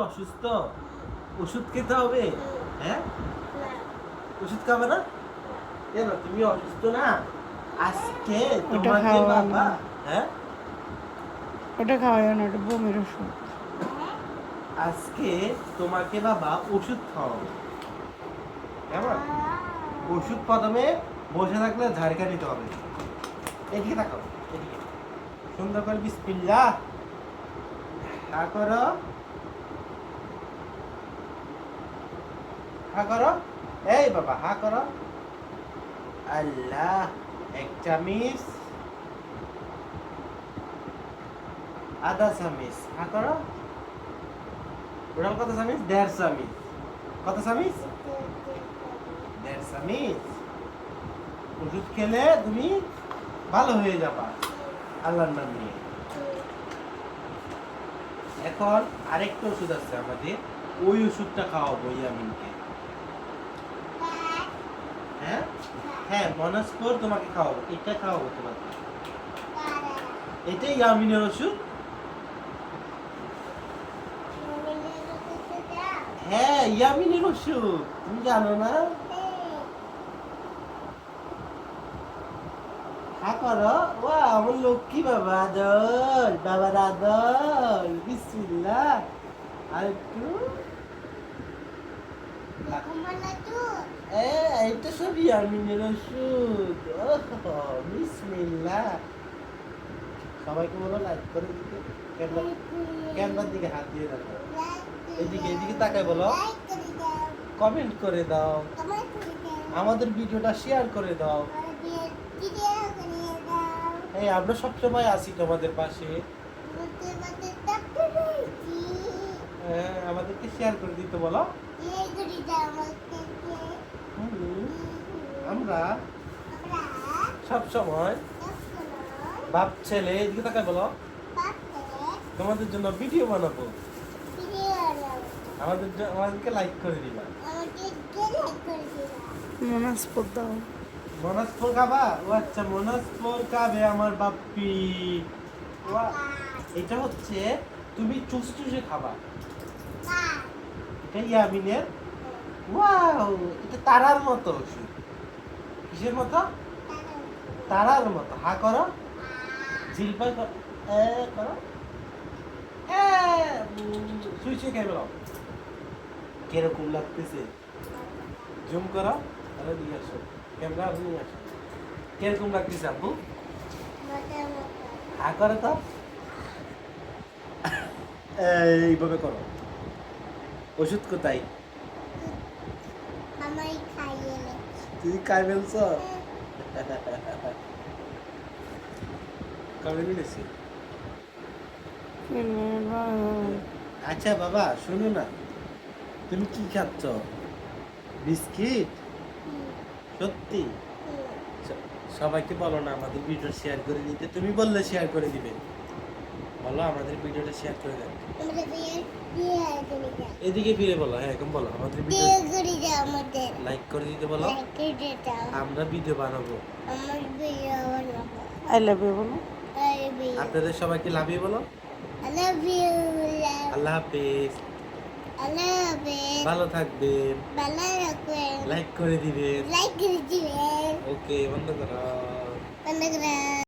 অসুস্থ, ওষুধ খেতে হবে? হ্যাঁ, ওষুধ খাবে না কেন? তুমি অসুস্থ না? আজকে তোমাকে বাবা, হ্যাঁ ওটা খাওয়ায় না, ওটা বমির ওষুধ। আজকে তোমাকে বাবা ওষুধ খাওয়াবে, কেমন? ওষুধ প্রথমে বসে থাকলে ঝাড়কা নিতে হবে। এদিকে তাকাও, এদিকে সুন্দর করে বিসমিল্লাহ হা করো, হা করো, এই বাবা হা করো। আল্লাহ, এক চামিচ, আধা চামিচ, হা করো। টোটাল কত চামিচ? 1.5 চামিচ। কত চামিচ? 1.5 চামিচ। ওষুধ খেলে তুমি ভালো হয়ে যাবা আল্লাহর নাম নিয়ে। এখন আরেকটা ওষুধ আছে আমাদের, ওই ওষুধটা খাওয়াবো ইয়ামিনকে। হ্যাঁ হ্যাঁ, মনাস্পোর তোমাকে খাওয়াবো, এটা খাওয়াবো তোমাকে। এটাই ইয়ামিনের ওষুধ। হ্যাঁ, ইয়ামিনের ওষুধ, তুমি জানো না? হ্যাঁ করো। ওয়া আমার লক্ষ্মী বাবা, আদর বাবার আদর, বিসমিল্লাহ। আর একটু এইটা সব ইয়ামিনের ওষুধ। ওহ বিসমিল্লাহ। সবাইকে বলো লাইক করে দিতে, ক্যামেরার দিকে হাত দিয়ে রাখো, এদিকে এদিকে তাকায় বলো, কমেন্ট করে দাও, আমাদের ভিডিওটা শেয়ার করে দাও। এই আমরা সবসময় আছি তোমাদের পাশে। হ্যাঁ, আমাদেরকে শেয়ার করে দিতে বলো। আমরা সব সময় বাপ ছেলে, এদিকে তাকায় বলো, তোমাদের জন্য ভিডিও বানাবো। আমাদেরকে লাইক করে দিবা। মনাস্পদ দাও। মনাস্পোর খাবা? ও আচ্ছা, মনাস্পোর খাবে আমার বাপ্পি। এটা হচ্ছে তুমি চুষ চুষে খাবা। এটা ইয়ামিনের। ওয়াও, এটা তারার মতো ওষুধ। কিসের মতো? তারার মতো। হা করো, জিলপাই করো, করো, সুই সুই খাই বেরো। কিরকম লাগতেছে? জুম করো, তাহলে দিয়ে আসো, ক্যামেরা নিয়ে আসো। কিরকম লাগতেছে আব্বু? হা করো তো, এইভাবে করো। ওষুধ কোথায়? তুই খাই ফেলছ? কবে মিলেছি? আচ্ছা বাবা, শোনো না, তুমি কি খাচ্ছ? বিস্কিট? সত্যি? সবাইকে বলো না আমাদের ভিডিও শেয়ার করে দিতে, তুমি বললে শেয়ার করে দিবে। বলো আমাদের ভিডিওটা শেয়ার করে দেন। এদিকে ফিরে বলো, হ্যাঁ এরকম বলো, আমাদের ভিডিও লাইক করে দিতে বলো, আমরা ভিডিও বানাবো। আই লাভ ইউ বলো। আপনাদের সবাইকে লাভ ইউ বলো। আল্লাহ হাফেজ। ভালো থাকবেন, লাইক করে দিবেন। ওকে, বন্ধ করো।